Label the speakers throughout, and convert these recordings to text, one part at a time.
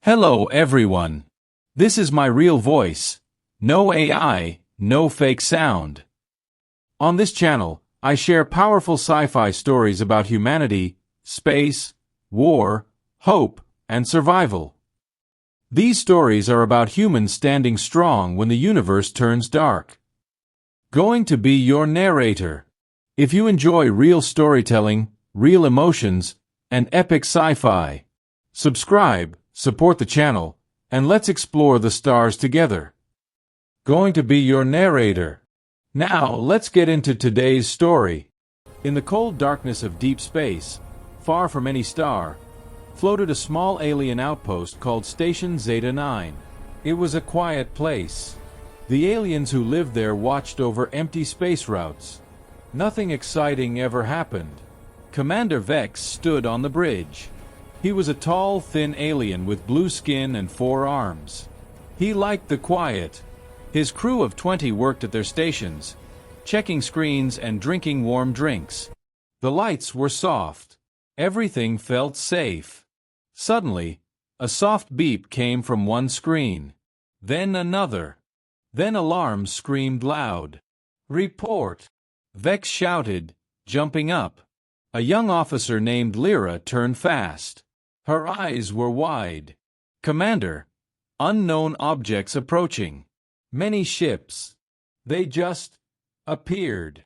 Speaker 1: Hello everyone. This is my real voice. No AI, no fake sound. On this channel, I share powerful sci-fi stories about humanity, space, war, hope, and survival. These stories are about humans standing strong when the universe turns dark. Going to be your narrator. If you enjoy real storytelling, real emotions, and epic sci-fi, subscribe, support the channel, and let's explore the stars together. Going to be your narrator. Now, let's get into today's story. In the cold darkness of deep space, far from any star, floated a small alien outpost called Station Zeta 9. It was a quiet place. The aliens who lived there watched over empty space routes. Nothing exciting ever happened. Commander Vex stood on the bridge. He was a tall, thin alien with blue skin and 4 arms. He liked the quiet. His crew of 20 worked at their stations, checking screens and drinking warm drinks. The lights were soft. Everything felt safe. Suddenly, a soft beep came from one screen. Then another. Then alarms screamed loud. "Report!" Vex shouted, jumping up. A young officer named Lyra turned fast. Her eyes were wide. "Commander, unknown objects approaching. Many ships. They just appeared."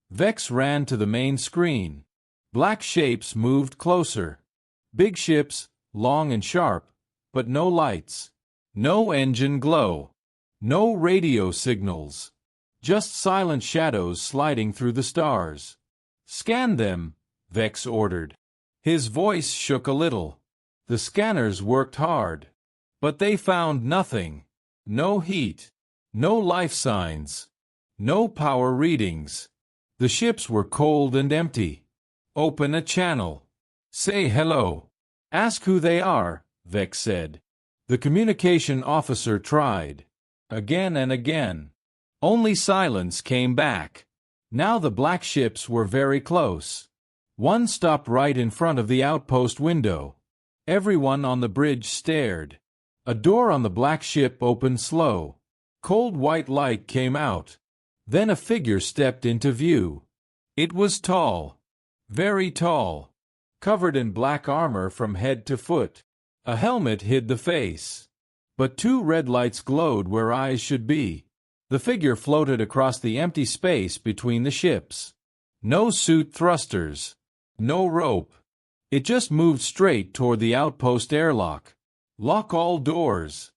Speaker 1: Vex ran to the main screen. Black shapes moved closer. Big ships, long and sharp, but no lights. No engine glow. No radio signals. Just silent shadows sliding through the stars. "Scan them," Vex ordered. His voice shook a little. The scanners worked hard, but they found nothing. No heat, no life signs, no power readings. The ships were cold and empty. "Open a channel. Say hello. Ask who they are," Vex said. The communication officer tried. Again and again. Only silence came back. Now the black ships were very close. One stopped right in front of the outpost window. Everyone on the bridge stared. A door on the black ship opened slow. Cold white light came out. Then a figure stepped into view. It was tall. Very tall. Covered in black armor from head to foot. A helmet hid the face. But 2 red lights glowed where eyes should be. The figure floated across the empty space between the ships. No suit thrusters. No rope. It just moved straight toward the outpost airlock. "Lock all doors.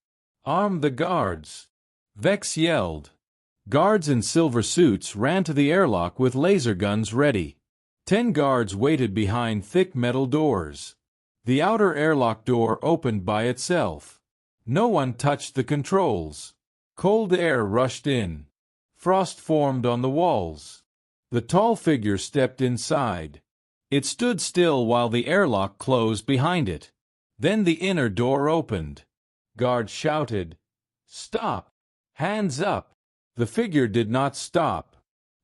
Speaker 1: Arm the guards," Vex yelled. Guards in silver suits ran to the airlock with laser guns ready. 10 guards waited behind thick metal doors. The outer airlock door opened by itself. No one touched the controls. Cold air rushed in. Frost formed on the walls. The tall figure stepped inside. It stood still while the airlock closed behind it. Then the inner door opened. Guards shouted, "Stop! Hands up!" The figure did not stop.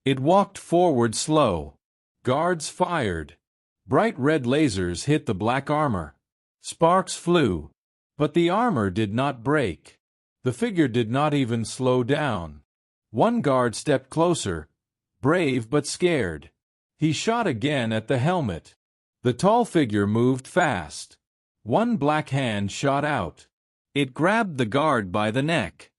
Speaker 1: It walked forward slow. Guards fired. Bright red lasers hit the black armor. Sparks flew. But the armor did not break. The figure did not even slow down. One guard stepped closer, brave but scared. He shot again at the helmet. The tall figure moved fast. One black hand shot out. It grabbed the guard by the neck,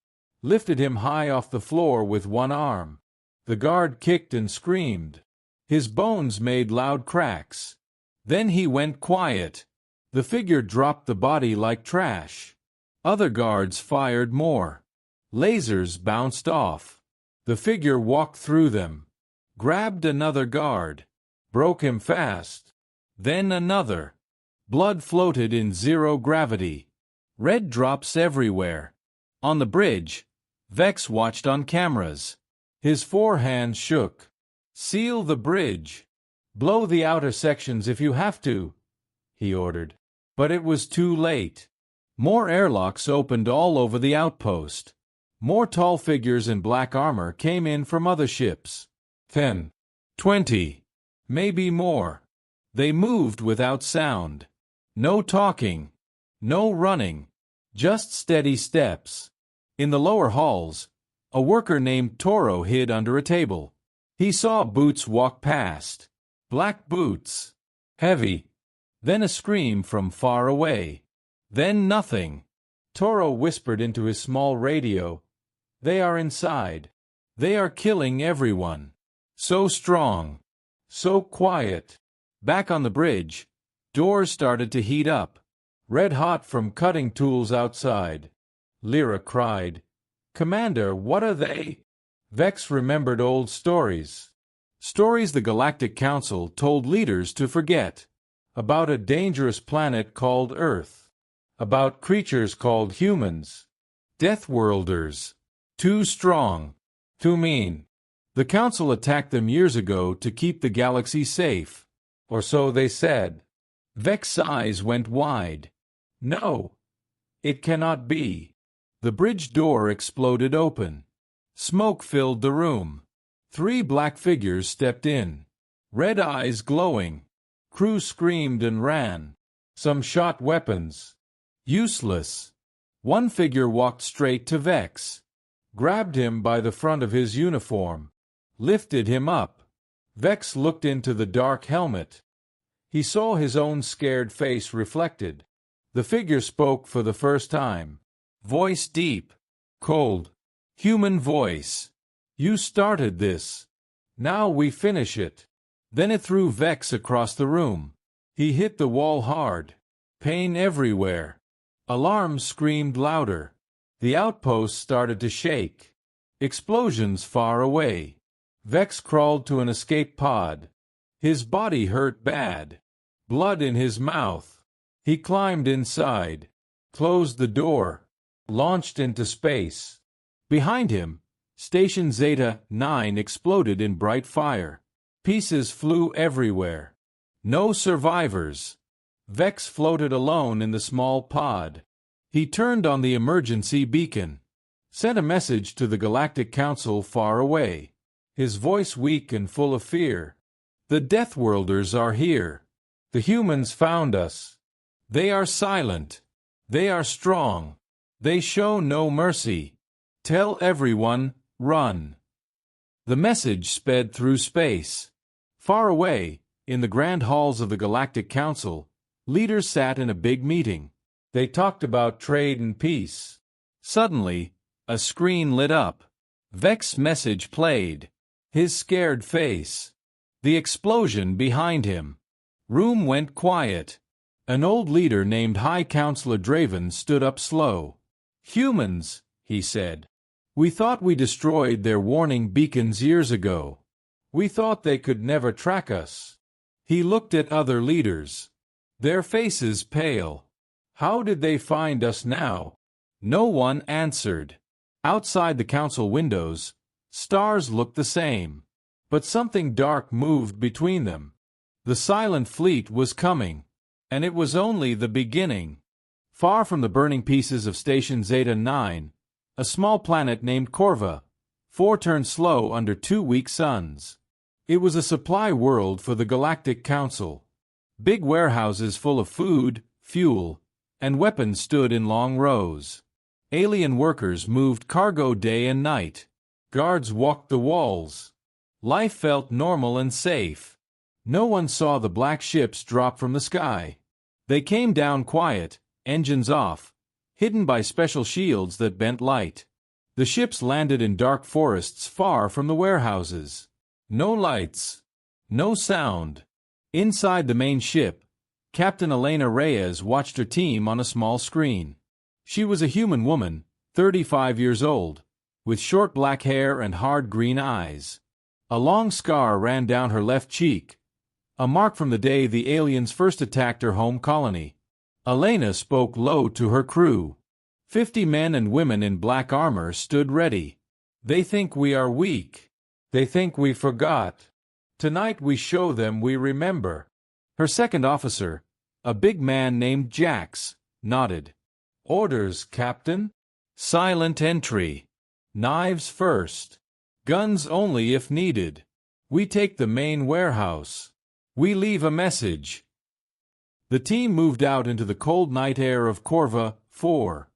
Speaker 1: lifted him high off the floor with one arm. The guard kicked and screamed. His bones made loud cracks. Then he went quiet. The figure dropped the body like trash. Other guards fired more. Lasers bounced off. The figure walked through them. Grabbed another guard. Broke him fast. Then another. Blood floated in zero gravity. Red drops everywhere. On the bridge, Vex watched on cameras. His 4 hands shook. "Seal the bridge. Blow the outer sections if you have to," he ordered. But it was too late. More airlocks opened all over the outpost. More tall figures in black armor came in from other ships. 10, 20, maybe more. They moved without sound. No talking. No running. Just steady steps. In the lower halls, a worker named Toro hid under a table. He saw Boots walk past. Black boots. Heavy. Then a scream from far away. Then nothing. Toro whispered into his small radio. They are inside. They are killing everyone. So strong. So quiet. Back on the bridge, doors started to heat up. Red hot from cutting tools outside. Lyra cried, "Commander, what are they?" Vex remembered old stories. Stories the Galactic Council told leaders to forget. About a dangerous planet called Earth. About creatures called humans. Deathworlders. Too strong. Too mean. The Council attacked them years ago to keep the galaxy safe. Or so they said. Vex's eyes went wide. No. It cannot be. The bridge door exploded open. Smoke filled the room. 3 black figures stepped in. Red eyes glowing. Crew screamed and ran. Some shot weapons. Useless. One figure walked straight to Vex. Grabbed him by the front of his uniform. Lifted him up. Vex looked into the dark helmet. He saw his own scared face reflected. The figure spoke for the first time. Voice deep. Cold. Human voice. You started this. Now we finish it. Then it threw Vex across the room. He hit the wall hard. Pain everywhere. Alarms screamed louder. The outpost started to shake. Explosions far away. Vex crawled to an escape pod. His body hurt bad. Blood in his mouth. He climbed inside. Closed the door. Launched into space. Behind him, Station Zeta 9 exploded in bright fire. Pieces flew everywhere. No survivors. Vex floated alone in the small pod. He turned on the emergency beacon. Sent a message to the Galactic Council far away. His voice weak and full of fear. The Deathworlders are here. The humans found us. They are silent. They are strong. They show no mercy. Tell everyone, run. The message sped through space. Far away, in the grand halls of the Galactic Council, leaders sat in a big meeting. They talked about trade and peace. Suddenly, a screen lit up. Vex's message played. His scared face. The explosion behind him. Room went quiet. An old leader named High Counselor Draven stood up slow. Humans, he said. We thought we destroyed their warning beacons years ago. We thought they could never track us. He looked at other leaders. Their faces pale. How did they find us now? No one answered. Outside the council windows, stars looked the same. But something dark moved between them. The silent fleet was coming. And it was only the beginning. Far from the burning pieces of Station Zeta 9, a small planet named Corva, 4 turned slow under 2 weak suns. It was a supply world for the Galactic Council. Big warehouses full of food, fuel, and weapons stood in long rows. Alien workers moved cargo day and night. Guards walked the walls. Life felt normal and safe. No one saw the black ships drop from the sky. They came down quiet, engines off, hidden by special shields that bent light. The ships landed in dark forests far from the warehouses. No lights. No sound. Inside the main ship, Captain Elena Reyes watched her team on a small screen. She was a human woman, 35 years old, with short black hair and hard green eyes. A long scar ran down her left cheek, a mark from the day the aliens first attacked her home colony. Elena spoke low to her crew. 50 men and women in black armor stood ready. They think we are weak. They think we forgot. Tonight we show them we remember. Her second officer, a big man named Jax, nodded. Orders, Captain. Silent entry. Knives first. Guns only if needed. We take the main warehouse. We leave a message. The team moved out into the cold night air of Corva 4.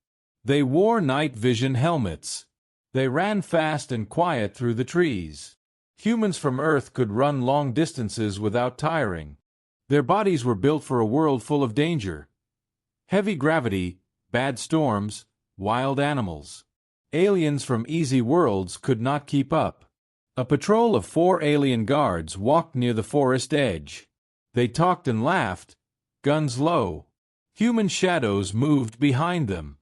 Speaker 1: They wore night vision helmets. They ran fast and quiet through the trees. Humans from Earth could run long distances without tiring. Their bodies were built for a world full of danger. Heavy gravity, bad storms, wild animals. Aliens from easy worlds could not keep up. A patrol of 4 alien guards walked near the forest edge. They talked and laughed, guns low. Human shadows moved behind them.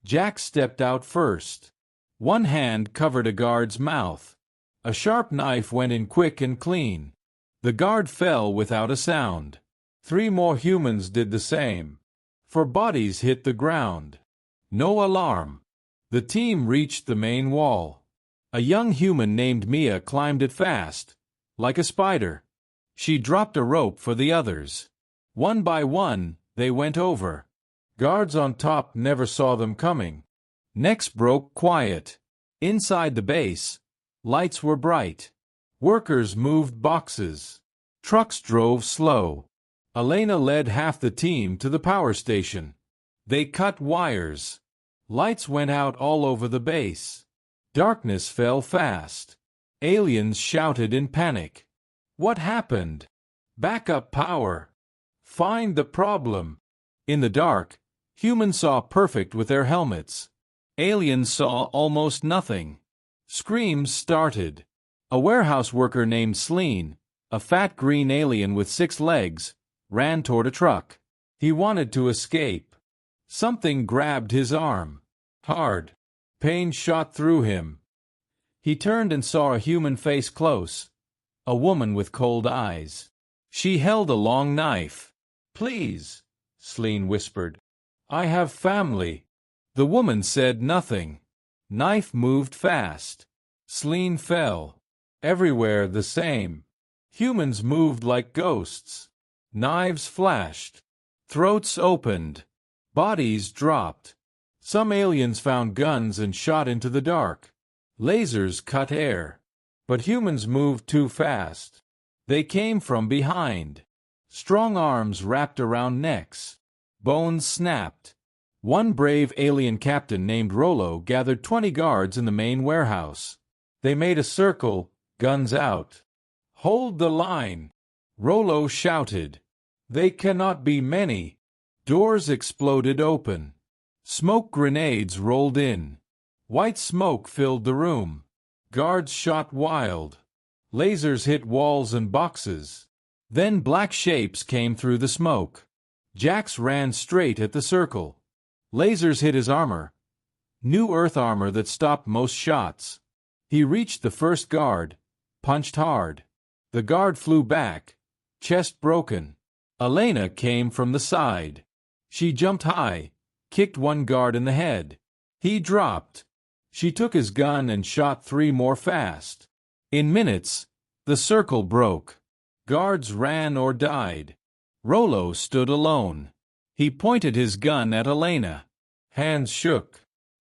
Speaker 1: Jack stepped out first. One hand covered a guard's mouth. A sharp knife went in quick and clean. The guard fell without a sound. 3 more humans did the same. 4 bodies hit the ground. No alarm. The team reached the main wall. A young human named Mia climbed it fast, like a spider. She dropped a rope for the others. One by one, they went over. Guards on top never saw them coming. Necks broke quiet. Inside the base, lights were bright. Workers moved boxes. Trucks drove slow. Elena led half the team to the power station. They cut wires. Lights went out all over the base. Darkness fell fast. Aliens shouted in panic. What happened? Backup power. Find the problem. In the dark, humans saw perfect with their helmets. Aliens saw almost nothing. Screams started. A warehouse worker named Sleen, a fat green alien with 6 legs, ran toward a truck. He wanted to escape. Something grabbed his arm. Hard. Pain shot through him. He turned and saw a human face close. A woman with cold eyes. She held a long knife. Please, Sleen whispered. I have family. The woman said nothing. Knife moved fast. Sleen fell. Everywhere the same. Humans moved like ghosts. Knives flashed. Throats opened. Bodies dropped. Some aliens found guns and shot into the dark. Lasers cut air. But humans moved too fast. They came from behind. Strong arms wrapped around necks. Bones snapped. One brave alien captain named Rollo gathered 20 guards in the main warehouse. They made a circle, guns out. Hold the line, Rollo shouted. They cannot be many. Doors exploded open. Smoke grenades rolled in. White smoke filled the room. Guards shot wild. Lasers hit walls and boxes. Then black shapes came through the smoke. Jax ran straight at the circle. Lasers hit his armor. New Earth armor that stopped most shots. He reached the first guard, punched hard. The guard flew back, chest broken. Elena came from the side. She jumped high, kicked one guard in the head. He dropped. She took his gun and shot 3 more fast. In minutes, the circle broke. Guards ran or died. Rollo stood alone. He pointed his gun at Elena. Hands shook.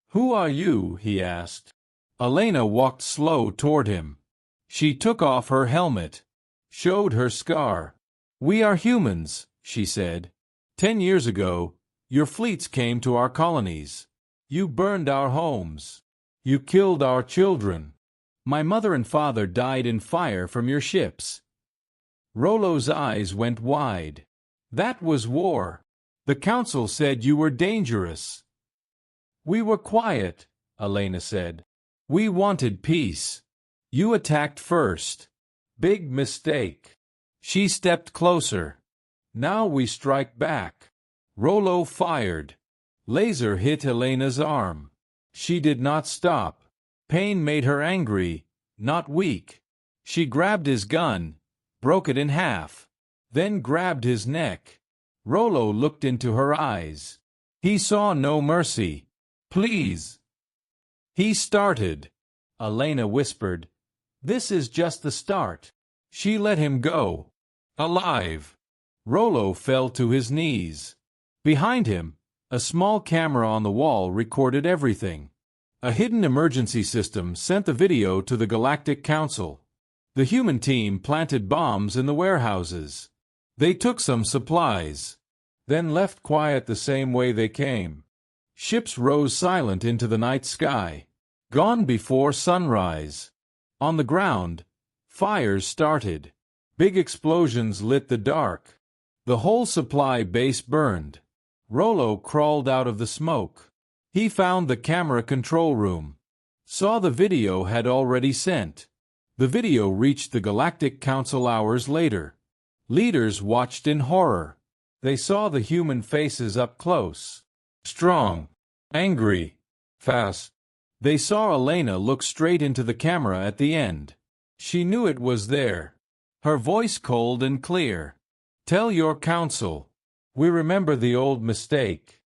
Speaker 1: Who are you? He asked. Elena walked slow toward him. She took off her helmet, showed her scar. We are humans, she said. 10 years ago, your fleets came to our colonies. You burned our homes. You killed our children. My mother and father died in fire from your ships. Rollo's eyes went wide. That was war. The council said you were dangerous. We were quiet, Elena said. We wanted peace. You attacked first. Big mistake. She stepped closer. Now we strike back. Rollo fired. Laser hit Elena's arm. She did not stop. Pain made her angry, not weak. She grabbed his gun, broke it in half, then grabbed his neck. Rollo looked into her eyes. He saw no mercy. Please. He started. Elena whispered. This is just the start. She let him go. Alive. Rollo fell to his knees. Behind him, a small camera on the wall recorded everything. A hidden emergency system sent the video to the Galactic Council. The human team planted bombs in the warehouses. They took some supplies, then left quiet the same way they came. Ships rose silent into the night sky, gone before sunrise. On the ground, fires started. Big explosions lit the dark. The whole supply base burned. Rollo crawled out of the smoke. He found the camera control room. Saw the video had already sent. The video reached the Galactic Council hours later. Leaders watched in horror. They saw the human faces up close. Strong, angry, fast. They saw Elena look straight into the camera at the end. She knew it was there. Her voice cold and clear. Tell your council. We remember the old mistake.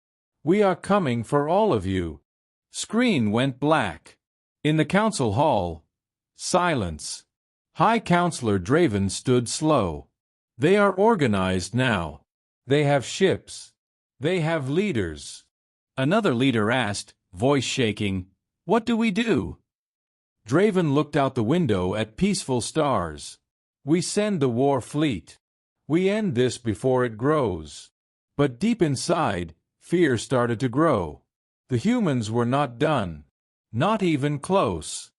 Speaker 1: We are coming for all of you. Screen went black. In the council hall, silence. High Counselor Draven stood slow. They are organized now. They have ships. They have leaders. Another leader asked, voice shaking, "What do we do?" Draven looked out the window at peaceful stars. We send the war fleet. We end this before it grows. But deep inside, fear started to grow. The humans were not done. Not even close.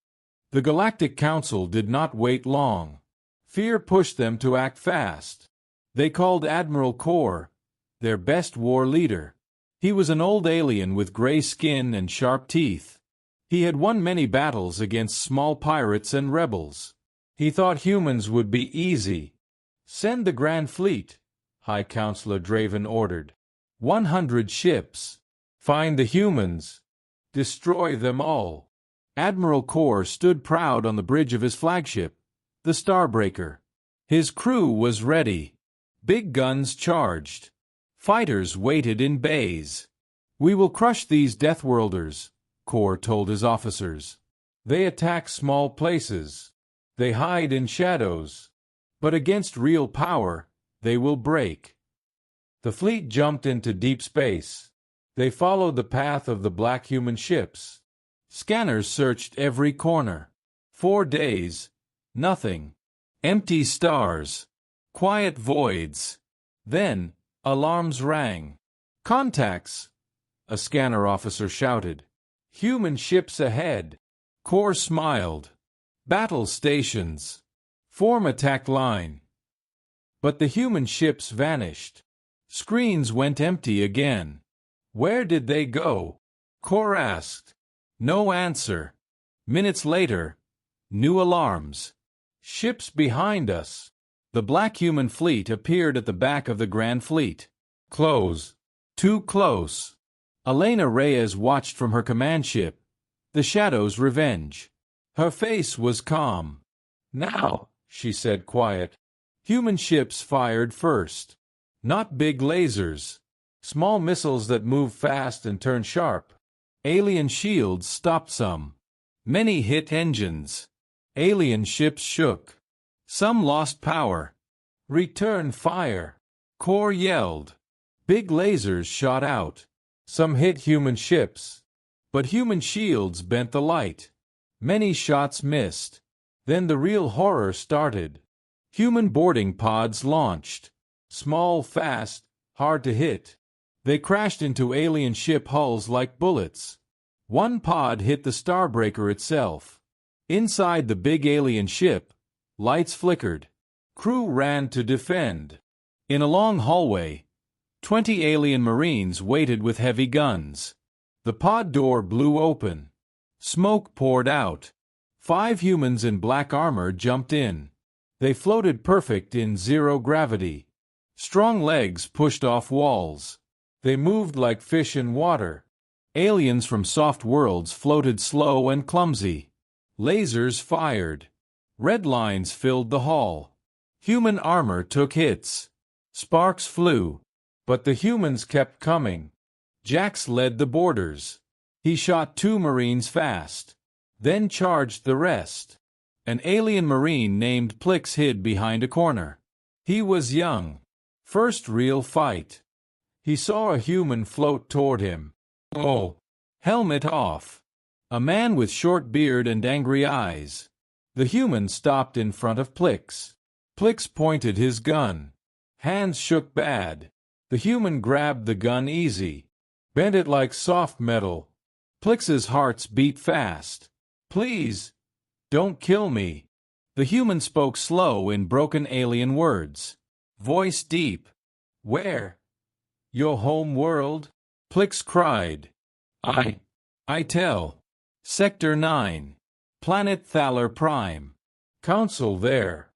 Speaker 1: The Galactic Council did not wait long. Fear pushed them to act fast. They called Admiral Kor, their best war leader. He was an old alien with gray skin and sharp teeth. He had won many battles against small pirates and rebels. He thought humans would be easy. Send the Grand Fleet, High Counselor Draven ordered. 100 ships. Find the humans. Destroy them all. Admiral Kor stood proud on the bridge of his flagship, the Starbreaker. His crew was ready. Big guns charged. Fighters waited in bays. We will crush these Deathworlders, Kor told his officers. They attack small places. They hide in shadows. But against real power, they will break. The fleet jumped into deep space. They followed the path of the black human ships. Scanners searched every corner. 4 days. Nothing. Empty stars. Quiet voids. Then, alarms rang. Contacts! A scanner officer shouted. Human ships ahead. Kor smiled. Battle stations. Form attack line. But the human ships vanished. Screens went empty again. Where did they go? Kor asked. No answer. Minutes later, new alarms. Ships behind us. The black human fleet appeared at the back of the Grand Fleet. Close. Too close. Elena Reyes watched from her command ship, the Shadow's Revenge. Her face was calm. Now, she said quiet. Human ships fired first. Not big lasers. Small missiles that move fast and turn sharp. Alien shields stopped some. Many hit engines. Alien ships shook. Some lost power. Return fire. Kor yelled. Big lasers shot out. Some hit human ships. But human shields bent the light. Many shots missed. Then the real horror started. Human boarding pods launched. Small, fast, hard to hit. They crashed into alien ship hulls like bullets. One pod hit the Starbreaker itself. Inside the big alien ship, lights flickered. Crew ran to defend. In a long hallway, 20 alien Marines waited with heavy guns. The pod door blew open. Smoke poured out. 5 humans in black armor jumped in. They floated perfect in zero gravity. Strong legs pushed off walls. They moved like fish in water. Aliens from soft worlds floated slow and clumsy. Lasers fired. Red lines filled the hall. Human armor took hits. Sparks flew. But the humans kept coming. Jax led the boarders. He shot 2 Marines fast. Then charged the rest. An alien Marine named Plix hid behind a corner. He was young. First real fight. He saw a human float toward him. Oh! Helmet off. A man with short beard and angry eyes. The human stopped in front of Plix. Plix pointed his gun. Hands shook bad. The human grabbed the gun easy. bent it like soft metal. Plix's hearts beat fast. Please, don't kill me. The human spoke slow in broken alien words. Voice deep. Where? Your home world? Plix cried. I tell. Sector 9. Planet Thaler Prime. Council there.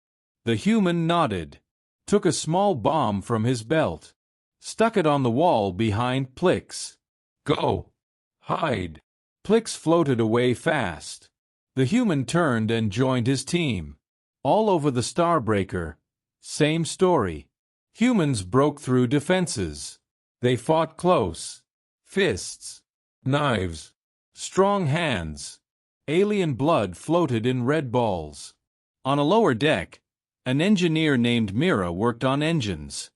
Speaker 1: The human nodded. Took a small bomb from his belt. Stuck it on the wall behind Plix. Go. Hide. Plix floated away fast. The human turned and joined his team. All over the Starbreaker. Same story. Humans broke through defenses. They fought close. Fists. Knives. Strong hands. Alien blood floated in red balls. On a lower deck, an engineer named Mira worked on engines.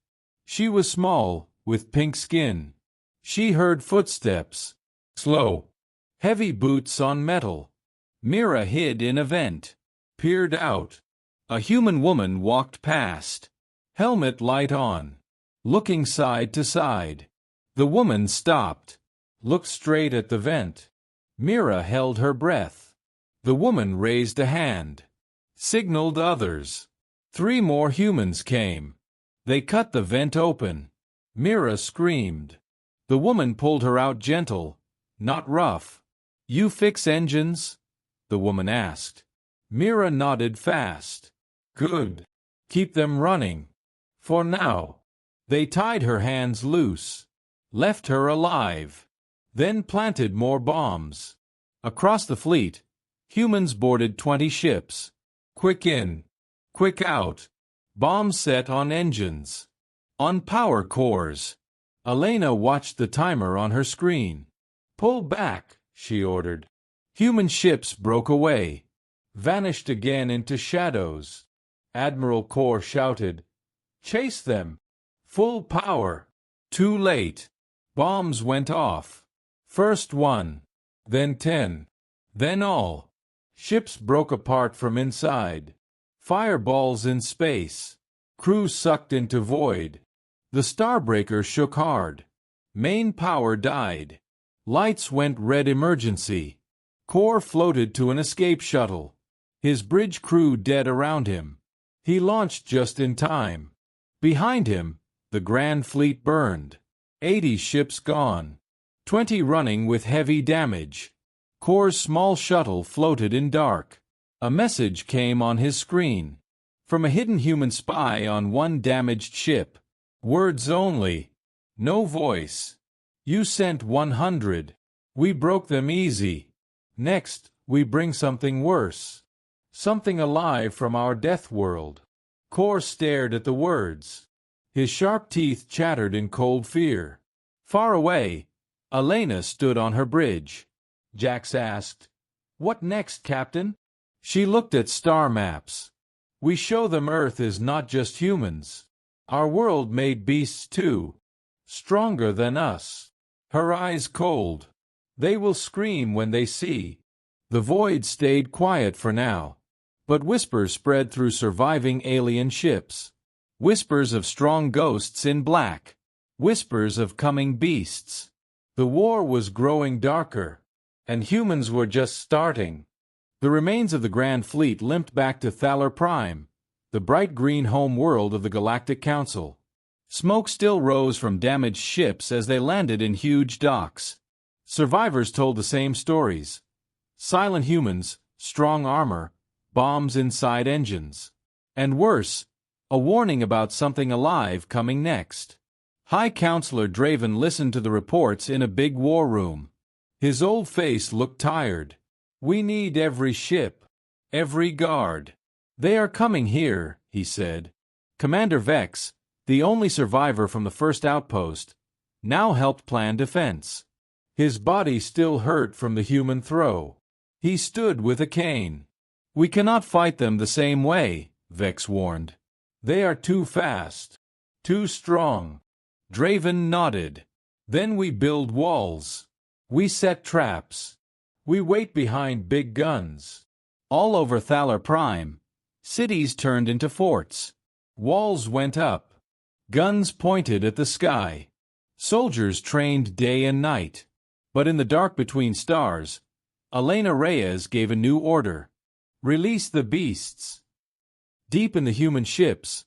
Speaker 1: She was small, with pink skin. She heard footsteps. Slow. Heavy boots on metal. Mira hid in a vent. Peered out. A human woman walked past. Helmet light on. Looking side to side. The woman stopped. Looked straight at the vent. Mira held her breath. The woman raised a hand. Signaled others. 3 more humans came. They cut the vent open. Mira screamed. The woman pulled her out gentle, not rough. You fix engines? The woman asked. Mira nodded fast. Good. Keep them running. For now. They tied her hands loose. Left her alive. Then planted more bombs. Across the fleet, humans boarded 20 ships. Quick in. Quick out. Bombs set on engines. On power cores. Elena watched the timer on her screen. Pull back, she ordered. Human ships broke away. Vanished again into shadows. Admiral Core shouted, Chase them! Full power! Too late. Bombs went off. First 1. Then 10. Then all. Ships broke apart from inside. Fireballs in space. Crew sucked into void. The Starbreaker shook hard. Main power died. Lights went red emergency. Core floated to an escape shuttle. His bridge crew dead around him. He launched just in time. Behind him, the Grand Fleet burned. 80 ships gone. 20 running with heavy damage. Core's small shuttle floated in dark. A message came on his screen. From a hidden human spy on one damaged ship. Words only. No voice. You sent 100. We broke them easy. Next, we bring something worse. Something alive from our Deathworld. Core stared at the words. His sharp teeth chattered in cold fear. Far away, Elena stood on her bridge. Jax asked, What next, Captain? She looked at star maps. We show them Earth is not just humans. Our world made beasts too. Stronger than us. Her eyes cold. They will scream when they see. The void stayed quiet for now. But whispers spread through surviving alien ships. Whispers of strong ghosts in black. Whispers of coming beasts. The war was growing darker. And humans were just starting. The remains of the Grand Fleet limped back to Thaler Prime, the bright green home world of the Galactic Council. Smoke still rose from damaged ships as they landed in huge docks. Survivors told the same stories. Silent humans, strong armor, bombs inside engines. And worse, a warning about something alive coming next. High Counselor Draven listened to the reports in a big war room. His old face looked tired. We need every ship, every guard. They are coming here, he said. Commander Vex, the only survivor from the first outpost, now helped plan defense. His body still hurt from the human throw. He stood with a cane. We cannot fight them the same way, Vex warned. They are too fast, too strong. Draven nodded. Then we build walls. We set traps. We wait behind big guns. All over Thaler Prime, cities turned into forts. Walls went up. Guns pointed at the sky. Soldiers trained day and night. But in the dark between stars, Elena Reyes gave a new order. Release the beasts. Deep in the human ships,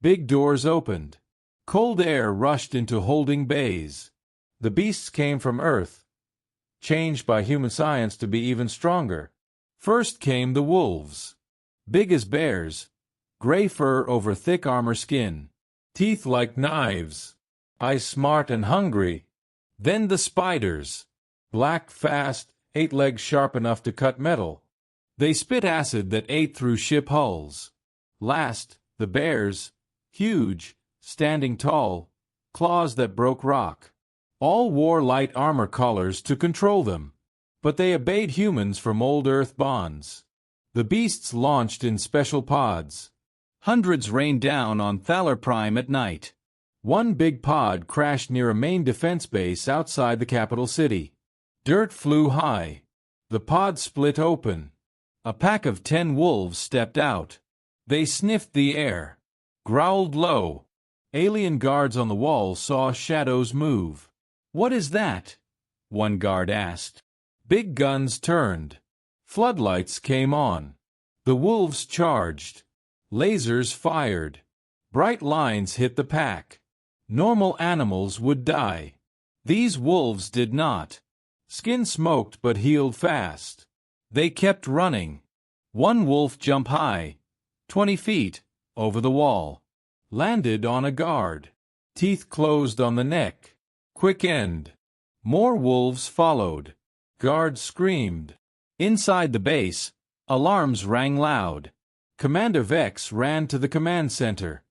Speaker 1: big doors opened. Cold air rushed into holding bays. The beasts came from Earth, changed by human science to be even stronger. First came the wolves. Big as bears, gray fur over thick armor skin, teeth like knives, eyes smart and hungry. Then the spiders. Black, fast, 8 legs sharp enough to cut metal. They spit acid that ate through ship hulls. Last, the bears, huge, standing tall, claws that broke rock. All wore light armor collars to control them, but they obeyed humans from old Earth bonds. The beasts launched in special pods. Hundreds rained down on Thaler Prime at night. One big pod crashed near a main defense base outside the capital city. Dirt flew high. The pod split open. A pack of 10 wolves stepped out. They sniffed the air, growled low. Alien guards on the wall saw shadows move. "What is that?" one guard asked. Big guns turned. Floodlights came on. The wolves charged. Lasers fired. Bright lines hit the pack. Normal animals would die. These wolves did not. Skin smoked but healed fast. They kept running. One wolf jumped high, 20 feet, over the wall. Landed on a guard. Teeth closed on the neck. Quick end. More wolves followed. Guards screamed. Inside the base, alarms rang loud. Commander Vex ran to the command center.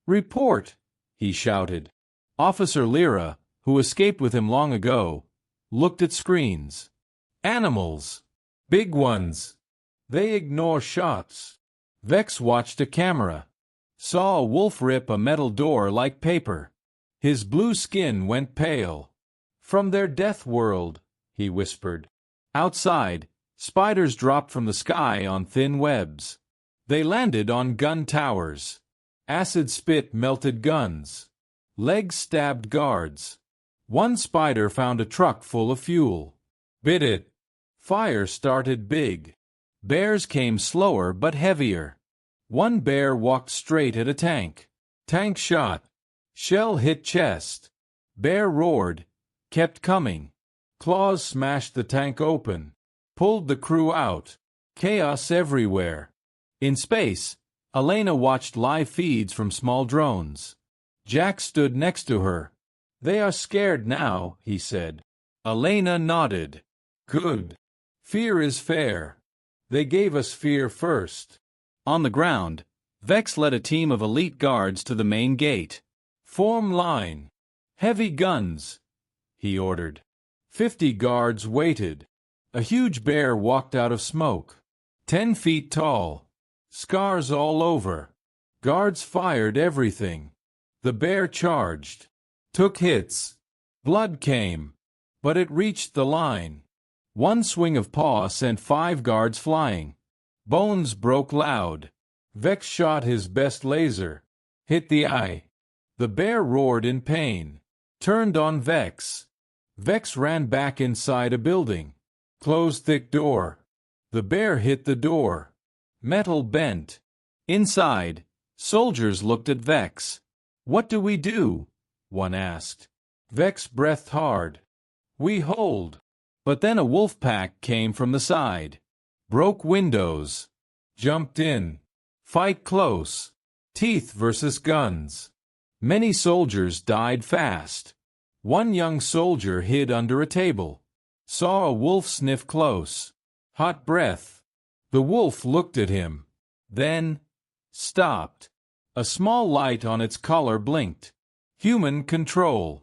Speaker 1: "Report," he shouted. Officer Lyra, who escaped with him long ago, looked at screens. Animals. Big ones. They ignore shots. Vex watched a camera. Saw a wolf rip a metal door like paper. His blue skin went pale. "From their death world," he whispered. Outside, spiders dropped from the sky on thin webs. They landed on gun towers. Acid spit melted guns. Legs stabbed guards. One spider found a truck full of fuel. Bit it. Fire started big. Bears came slower but heavier. One bear walked straight at a tank. Tank shot. Shell hit chest. Bear roared, kept coming. Claws smashed the tank open. Pulled the crew out. Chaos everywhere. In space, Elena watched live feeds from small drones. Jack stood next to her. "They are scared now," he said. Elena nodded. "Good. Fear is fair. They gave us fear first." On the ground, Vex led a team of elite guards to the main gate. "Form line. Heavy guns," he ordered. 50 guards waited. A huge bear walked out of smoke. 10 feet tall. Scars all over. Guards fired everything. The bear charged. Took hits. Blood came. But it reached the line. One swing of paw sent 5 guards flying. Bones broke loud. Vex shot his best laser. Hit the eye. The bear roared in pain. Turned on Vex. Vex ran back inside a building. Closed thick door. The bear hit the door. Metal bent. Inside, soldiers looked at Vex. "What do we do?" one asked. Vex breathed hard. "We hold." But then a wolf pack came from the side. Broke windows. Jumped in. Fight close. Teeth versus guns. Many soldiers died fast. One young soldier hid under a table. Saw a wolf sniff close. Hot breath. The wolf looked at him. Then stopped. A small light on its collar blinked. Human control.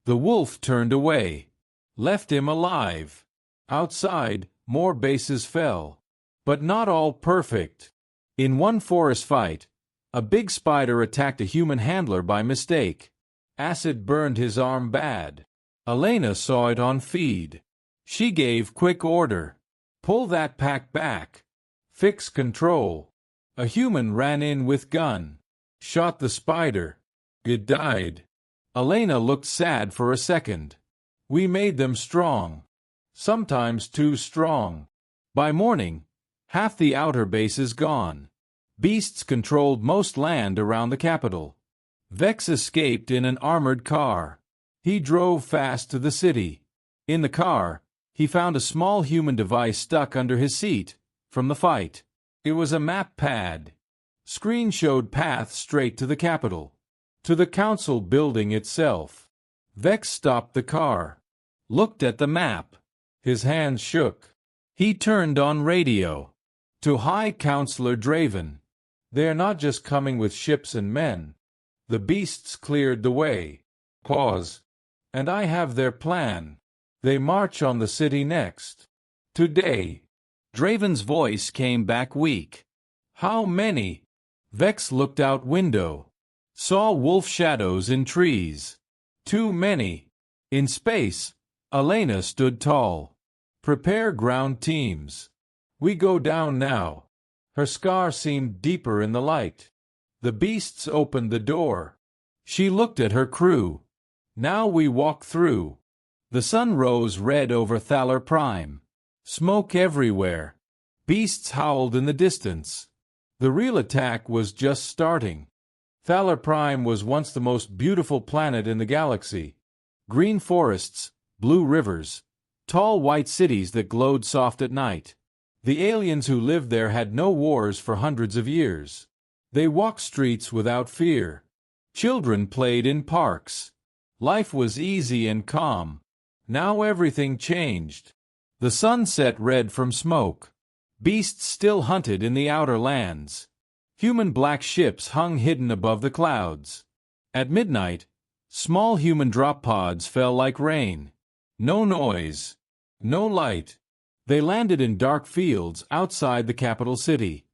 Speaker 1: The wolf turned away. Left him alive. Outside, more bases fell. But not all perfect. In one forest fight, a big spider attacked a human handler by mistake. Acid burned his arm bad. Elena saw it on feed. She gave quick order. "Pull that pack back. Fix control." A human ran in with gun. Shot the spider. It died. Elena looked sad for a second. We made them strong. Sometimes too strong. By morning, half the outer base is gone. Beasts controlled most land around the capital. Vex escaped in an armored car. He drove fast to the city. In the car, he found a small human device stuck under his seat from the fight. It was a map pad. Screen showed paths straight to the capital, to the council building itself. Vex stopped the car, looked at the map. His hands shook. He turned on radio. To High Counselor Draven. They're not just coming with ships and men. The beasts cleared the way. Pause. And I have their plan. They march on the city next. Today. Draven's voice came back weak. How many? Vex looked out window. Saw wolf shadows in trees. Too many. In space, Elena stood tall. Prepare ground teams. We go down now. Her scar seemed deeper in the light. The beasts opened the door. She looked at her crew. Now we walk through. The sun rose red over Thaler Prime. Smoke everywhere. Beasts howled in the distance. The real attack was just starting. Thaler Prime was once the most beautiful planet in the galaxy. Green forests, blue rivers, tall white cities that glowed soft at night. The aliens who lived there had no wars for hundreds of years. They walked streets without fear. Children played in parks. Life was easy and calm. Now everything changed. The sun set red from smoke. Beasts still hunted in the outer lands. Human black ships hung hidden above the clouds. At midnight, small human drop pods fell like rain. No noise. No light. They landed in dark fields outside the capital city.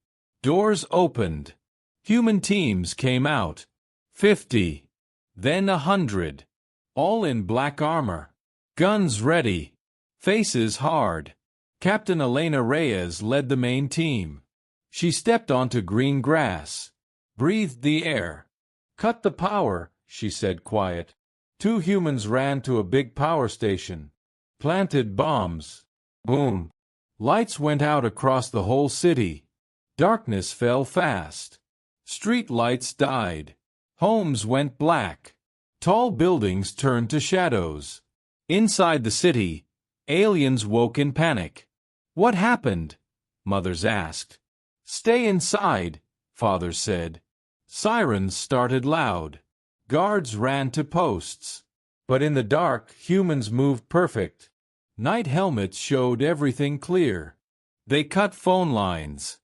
Speaker 1: Doors opened. Human teams came out. 50. Then 100. All in black armor. Guns ready. Faces hard. Captain Elena Reyes led the main team. She stepped onto green grass. Breathed the air. Cut the power, she said quiet. 2 humans ran to a big power station. Planted bombs. Boom. Lights went out across the whole city. Darkness fell fast. Street lights died. Homes went black. Tall buildings turned to shadows. Inside the city, aliens woke in panic. What happened? Mothers asked. Stay inside, fathers said. Sirens started loud. Guards ran to posts. But in the dark, humans moved perfect. Night helmets showed everything clear. They cut phone lines.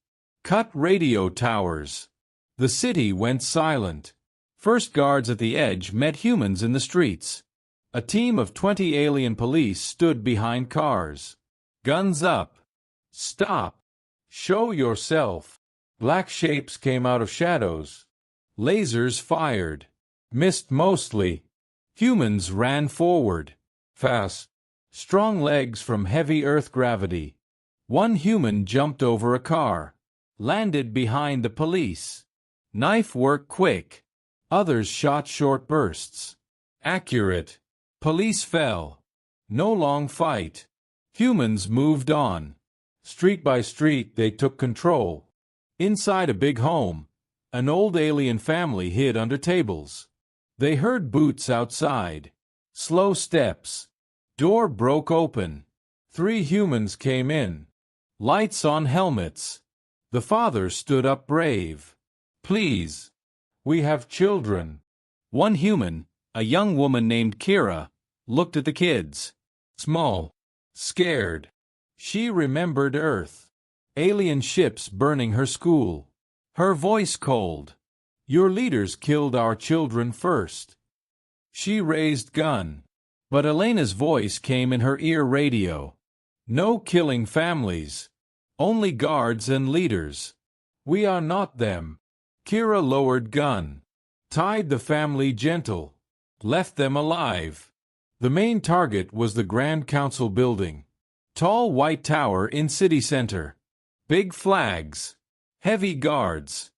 Speaker 1: Cut radio towers. The city went silent. First guards at the edge met humans in the streets. A team of 20 alien police stood behind cars. Guns up. Stop. Show yourself. Black shapes came out of shadows. Lasers fired. Missed mostly. Humans ran forward. Fast. Strong legs from heavy Earth gravity. One human jumped over a car. Landed behind the police. Knife work quick. Others shot short bursts. Accurate. Police fell. No long fight. Humans moved on. Street by street they took control. Inside a big home, an old alien family hid under tables. They heard boots outside. Slow steps. Door broke open. 3 humans came in. Lights on helmets. The father stood up brave. Please. We have children. One human, a young woman named Kira, looked at the kids. Small. Scared. She remembered Earth. Alien ships burning her school. Her voice cold. Your leaders killed our children first. She raised gun. But Elena's voice came in her ear radio. No killing families. Only guards and leaders. We are not them. Kira lowered gun. Tied the family gentle. Left them alive. The main target was the Grand Council building. Tall white tower in city center. Big flags. Heavy guards.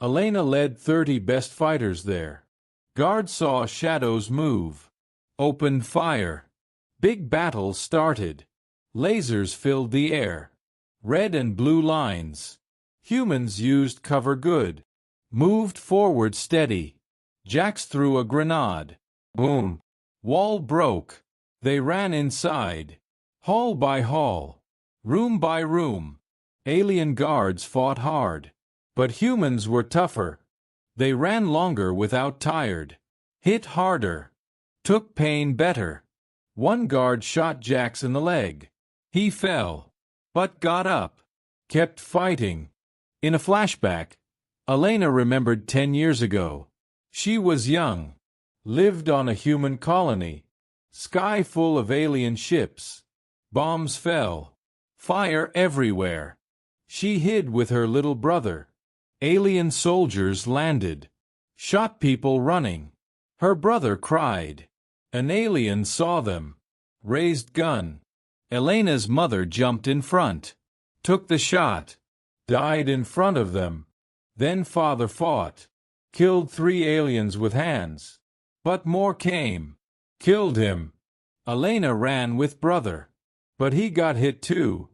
Speaker 1: Elena led 30 best fighters there. Guards saw shadows move. Opened fire. Big battle started. Lasers filled the air. Red and blue lines. Humans used cover good. Moved forward steady. Jax threw a grenade. Boom. Wall broke. They ran inside. Hall by hall. Room by room. Alien guards fought hard. But humans were tougher. They ran longer without tired. Hit harder. Took pain better. One guard shot Jax in the leg. He fell. But got up. Kept fighting. In a flashback, Elena remembered 10 years ago. She was young. Lived on a human colony. Sky full of alien ships. Bombs fell. Fire everywhere. She hid with her little brother. Alien soldiers landed. Shot people running. Her brother cried. An alien saw them. Raised gun. Elena's mother jumped in front. Took the shot. Died in front of them. Then father fought. Killed 3 aliens with hands. But more came. Killed him. Elena ran with brother. But he got hit too.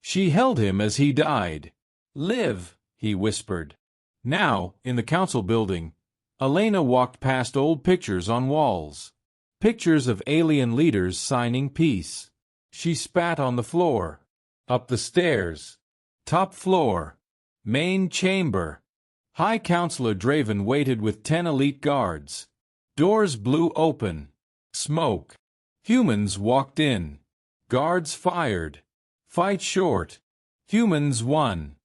Speaker 1: She held him as he died. Live, he whispered. Now, in the council building, Elena walked past old pictures on walls. Pictures of alien leaders signing peace. She spat on the floor. Up the stairs. Top floor. Main chamber. High Counselor Draven waited with 10 elite guards. Doors blew open. Smoke. Humans walked in. Guards fired. Fight short. Humans won.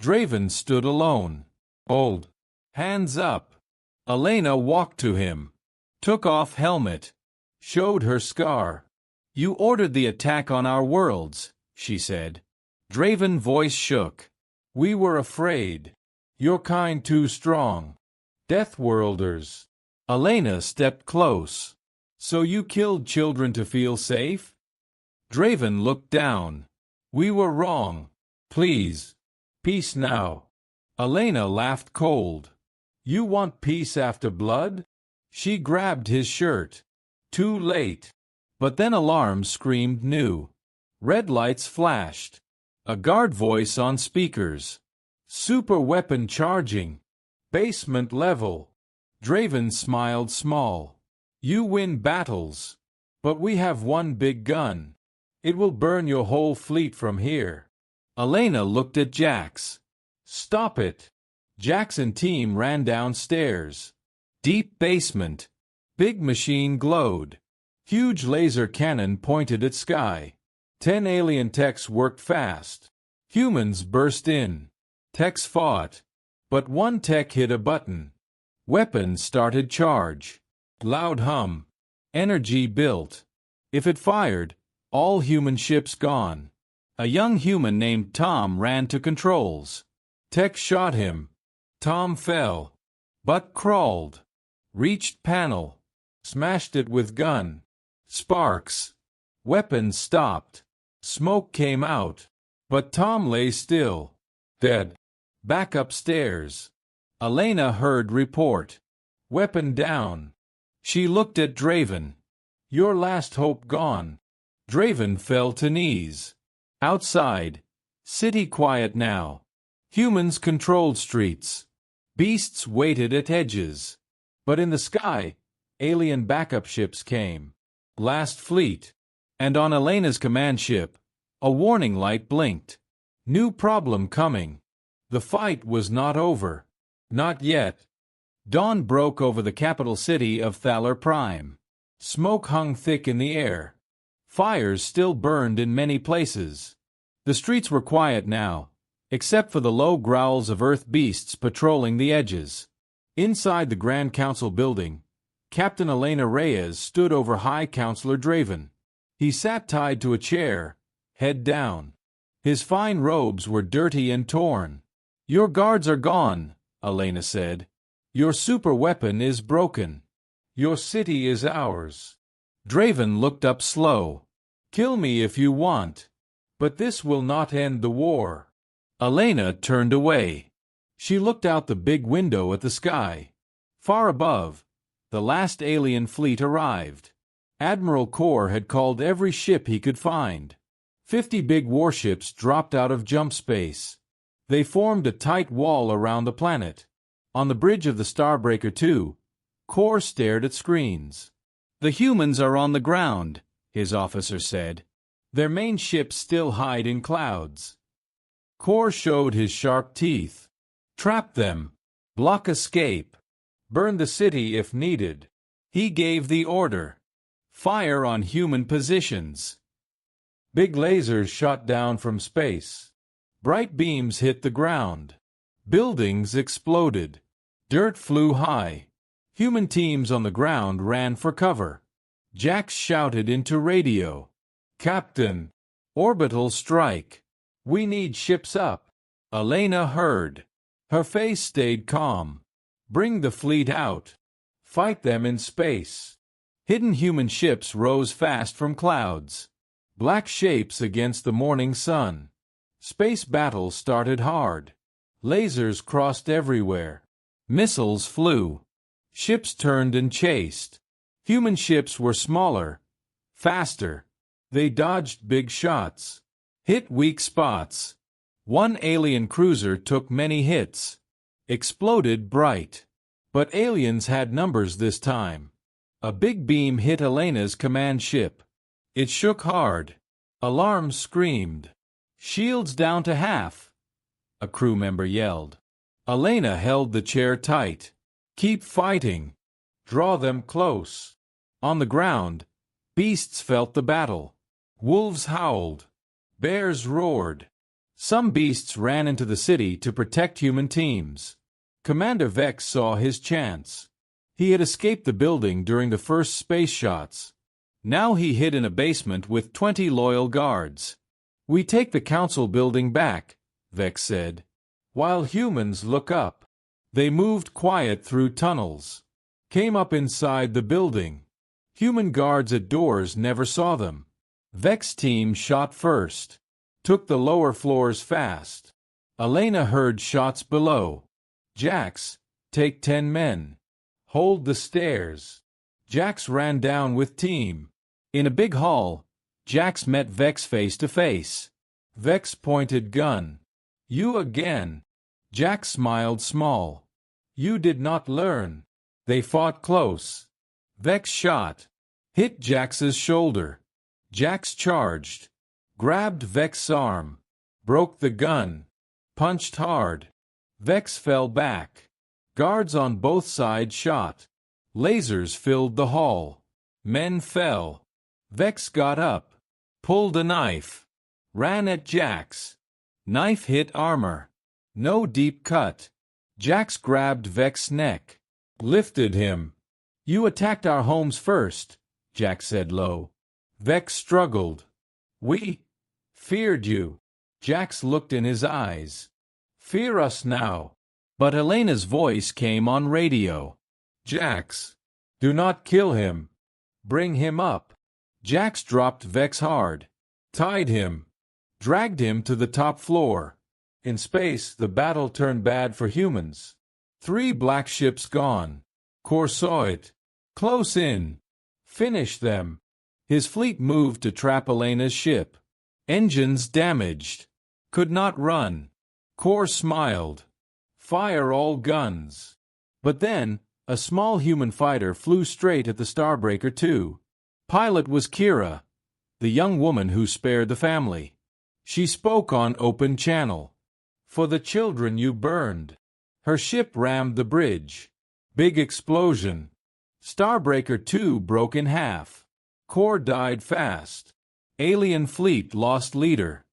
Speaker 1: Draven stood alone. Old. Hands up. Elena walked to him. Took off helmet. Showed her scar. You ordered the attack on our worlds, she said. Draven voice shook. We were afraid. Your kind too strong. Deathworlders. Elena stepped close. So you killed children to feel safe? Draven looked down. We were wrong. Please. Peace now. Elena laughed cold. You want peace after blood? She grabbed his shirt. Too late. But then alarms screamed new. Red lights flashed. A guard voice on speakers. Super weapon charging. Basement level. Draven smiled small. You win battles. But we have one big gun. It will burn your whole fleet from here. Elena looked at Jax. Stop it. Jax and team ran downstairs. Deep basement. Big machine glowed. Huge laser cannon pointed at sky. 10 alien techs worked fast. Humans burst in. Techs fought. But one tech hit a button. Weapons started charge. Loud hum. Energy built. If it fired, all human ships gone. A young human named Tom ran to controls. Tech shot him. Tom fell. But crawled. Reached panel. Smashed it with gun. Sparks. Weapons stopped. Smoke came out. But Tom lay still. Dead. Back upstairs. Elena heard report. Weapon down. She looked at Draven. Your last hope gone. Draven fell to knees. Outside. City quiet now. Humans controlled streets. Beasts waited at edges. But in the sky, alien backup ships came. Last fleet. And on Elena's command ship, a warning light blinked. New problem coming. The fight was not over. Not yet. Dawn broke over the capital city of Thaler Prime. Smoke hung thick in the air. Fires still burned in many places. The streets were quiet now, except for the low growls of Earth beasts patrolling the edges. Inside the Grand Council building, Captain Elena Reyes stood over High Counselor Draven. He sat tied to a chair, head down. His fine robes were dirty and torn. Your guards are gone, Elena said. Your super weapon is broken. Your city is ours. Draven looked up slow. Kill me if you want. But this will not end the war. Elena turned away. She looked out the big window at the sky. Far above, The last alien fleet arrived. Admiral Core had called every ship he could find. 50 big warships dropped out of jump space. They formed a tight wall around the planet. On the bridge of the Starbreaker 2, Core stared at screens. "The humans are on the ground," his officer said. "Their main ships still hide in clouds." Core showed his sharp teeth. "Trap them. Block escape. Burn the city if needed." He gave the order. "Fire on human positions." Big lasers shot down from space. Bright beams hit the ground. Buildings exploded. Dirt flew high. Human teams on the ground ran for cover. Jax shouted into radio. "Captain, orbital strike. We need ships up." Elena heard. Her face stayed calm. "Bring the fleet out. Fight them in space." Hidden human ships rose fast from clouds. Black shapes against the morning sun. Space battle started hard. Lasers crossed everywhere. Missiles flew. Ships turned and chased. Human ships were smaller, faster. They dodged big shots, hit weak spots. One alien cruiser took many hits, exploded bright. But aliens had numbers this time. A big beam hit Elena's command ship. It shook hard. Alarms screamed. "Shields down to half," a crew member yelled. Elena held the chair tight. "Keep fighting. Draw them close." On the ground, beasts felt the battle. Wolves howled. Bears roared. Some beasts ran into the city to protect human teams. Commander Vex saw his chance. He had escaped the building during the first space shots. Now he hid in a basement with 20 loyal guards. "We take the council building back," Vex said. "While humans look up." They moved quiet through tunnels. Came up inside the building. Human guards at doors never saw them. Vex team shot first. Took the lower floors fast. Elena heard shots below. "Jax, take 10 men. Hold the stairs." Jax ran down with team. In a big hall, Jax met Vex face to face. Vex pointed gun. "You again." Jax smiled small. "You did not learn." They fought close. Vex shot. Hit Jax's shoulder. Jax charged. Grabbed Vex's arm. Broke the gun. Punched hard. Vex fell back. Guards on both sides shot. Lasers filled the hall. Men fell. Vex got up. Pulled a knife. Ran at Jax. Knife hit armor. No deep cut. Jax grabbed Vex's neck. Lifted him. "You attacked our homes first," Jax said low. Vex struggled. "We feared you." Jax looked in his eyes. "Fear us now." But Elena's voice came on radio. "Jax, do not kill him. Bring him up." Jax dropped Vex hard. Tied him. Dragged him to the top floor. In space, the battle turned bad for humans. 3 black ships gone. Core saw it. Close in. Finish them. His fleet moved to trap Elena's ship. Engines damaged. Could not run. Core smiled. Fire all guns. But then, a small human fighter flew straight at the Starbreaker 2. Pilot was Kira, the young woman who spared the family. She spoke on open channel. "For the children you burned." Her ship rammed the bridge. Big explosion. Starbreaker 2 broke in half. Core died fast. Alien fleet lost leader.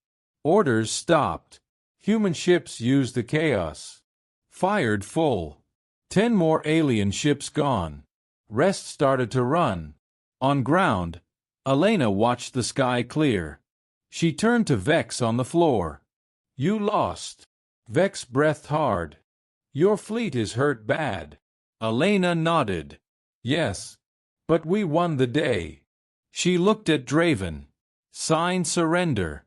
Speaker 1: Orders stopped. Human ships used the chaos. Fired full. 10 more alien ships gone. Rest started to run. On ground, Elena watched the sky clear. She turned to Vex on the floor. "You lost." Vex breathed hard. "Your fleet is hurt bad." Elena nodded. "Yes. But we won the day." She looked at Draven. "Sign surrender.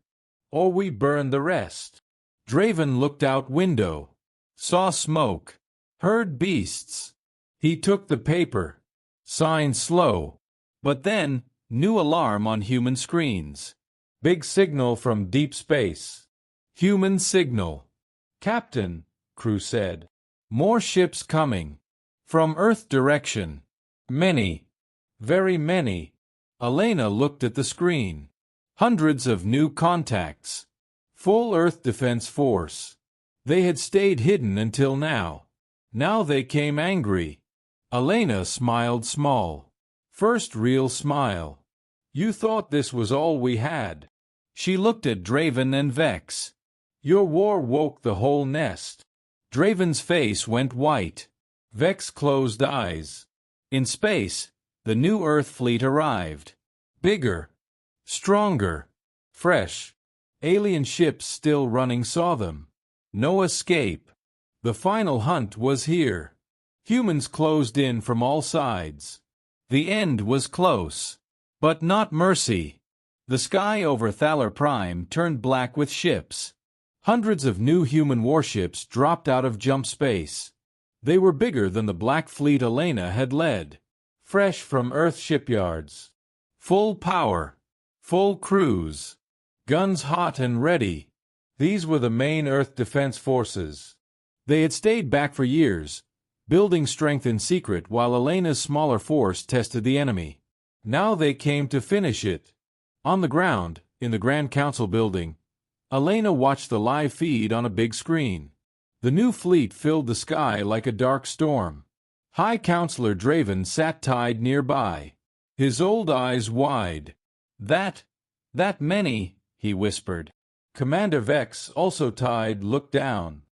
Speaker 1: Or we burn the rest." Draven looked out window. Saw smoke. Heard beasts. He took the paper. Sign slow. But then, new alarm on human screens. Big signal from deep space. Human signal. Captain, crew said. More ships coming. From Earth direction. Many. Very many. Elena looked at the screen. Hundreds of new contacts. Full Earth Defense Force. They had stayed hidden until now. Now they came angry. Elena smiled small. First real smile. You thought this was all we had. She looked at Draven and Vex. Your war woke the whole nest. Draven's face went white. Vex closed eyes. In space, the new Earth fleet arrived. Bigger. Stronger. Fresh. Alien ships still running saw them. No escape. The final hunt was here. Humans closed in from all sides. The end was close. But not mercy. The sky over Thaler Prime turned black with ships. Hundreds of new human warships dropped out of jump space. They were bigger than the Black Fleet Elena had led. Fresh from Earth shipyards. Full power. Full crews. Guns hot and ready. These were the main Earth Defense Forces. They had stayed back for years, building strength in secret while Elena's smaller force tested the enemy. Now they came to finish it. On the ground, in the Grand Council building, Elena watched the live feed on a big screen. The new fleet filled the sky like a dark storm. High Counselor Draven sat tied nearby, his old eyes wide. That many, he whispered. Commander Vex, also tied, looked down.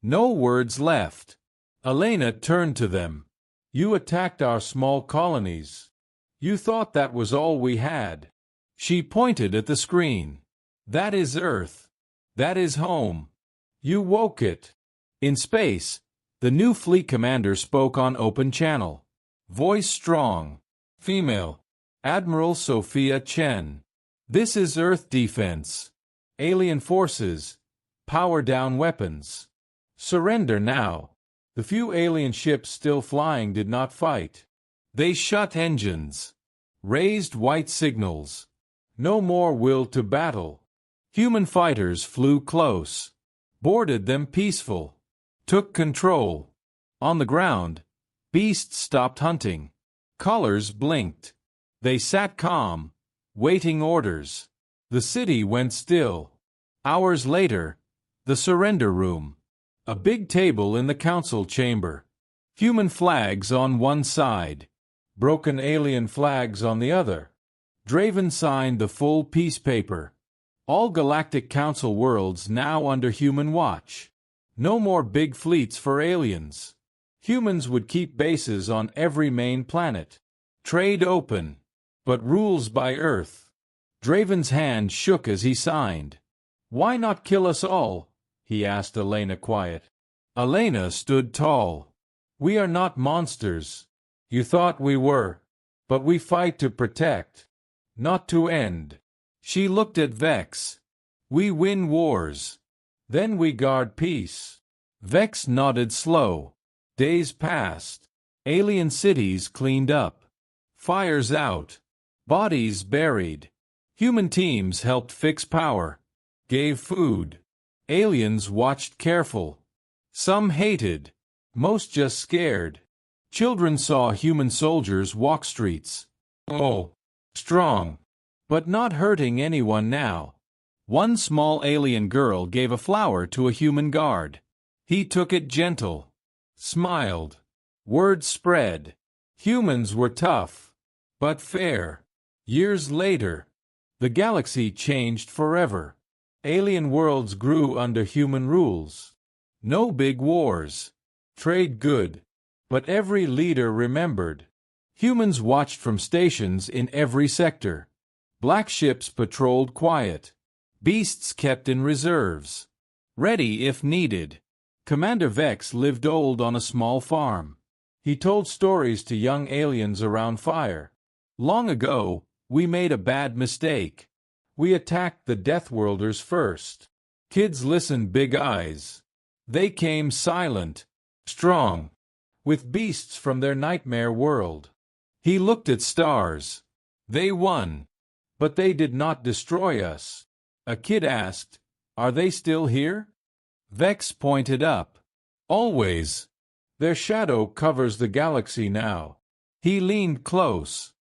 Speaker 1: No words left. Elena turned to them. You attacked our small colonies. You thought that was all we had. She pointed at the screen. That is Earth. That is home. You woke it. In space, the new fleet commander spoke on open channel. Voice strong. Female. Admiral Sophia Chen. This is Earth defense. Alien forces. Power down weapons. Surrender now. The few alien ships still flying did not fight. They shut engines. Raised white signals. No more will to battle. Human fighters flew close. Boarded them peaceful. Took control. On the ground, beasts stopped hunting. Colors blinked. They sat calm, waiting orders. The city went still. Hours later, the surrender room. A big table in the council chamber. Human flags on one side. Broken alien flags on the other. Draven signed the full peace paper. All Galactic Council worlds now under human watch. No more big fleets for aliens. Humans would keep bases on every main planet. Trade open. But rules by Earth. Draven's hand shook as he signed. Why not kill us all? He asked Elena quiet. Elena stood tall. We are not monsters. You thought we were. But we fight to protect. Not to end. She looked at Vex. We win wars. Then we guard peace. Vex nodded slow. Days passed. Alien cities cleaned up. Fires out. Bodies buried. Human teams helped fix power. Gave food. Aliens watched careful. Some hated. Most just scared. Children saw human soldiers walk streets. Oh, strong. But not hurting anyone now. One small alien girl gave a flower to a human guard. He took it gentle. Smiled. Word spread. Humans were tough. But fair. Years later, the galaxy changed forever. Alien worlds grew under human rules. No big wars. Trade good. But every leader remembered. Humans watched from stations in every sector. Black ships patrolled quiet. Beasts kept in reserves. Ready if needed. Commander Vex lived old on a small farm. He told stories to young aliens around fire. Long ago, we made a bad mistake. We attacked the Deathworlders first. Kids listened big eyes. They came silent, strong, with beasts from their nightmare world. He looked at stars. They won. But they did not destroy us. A kid asked, "Are they still here?" Vex pointed up. "Always. Their shadow covers the galaxy now." He leaned close.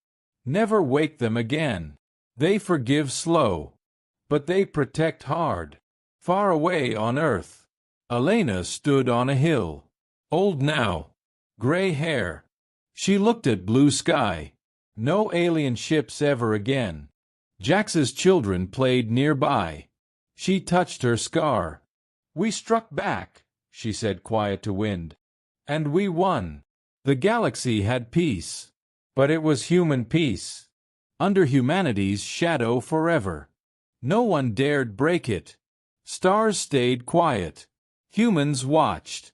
Speaker 1: "Never wake them again. They forgive slow. But they protect hard. Far away on Earth." Elena stood on a hill. Old now. Gray hair. She looked at blue sky. No alien ships ever again. Jax's children played nearby. She touched her scar. "We struck back," she said quiet to wind. "And we won." The galaxy had peace. But it was human peace. Under humanity's shadow forever. No one dared break it. Stars stayed quiet. Humans watched.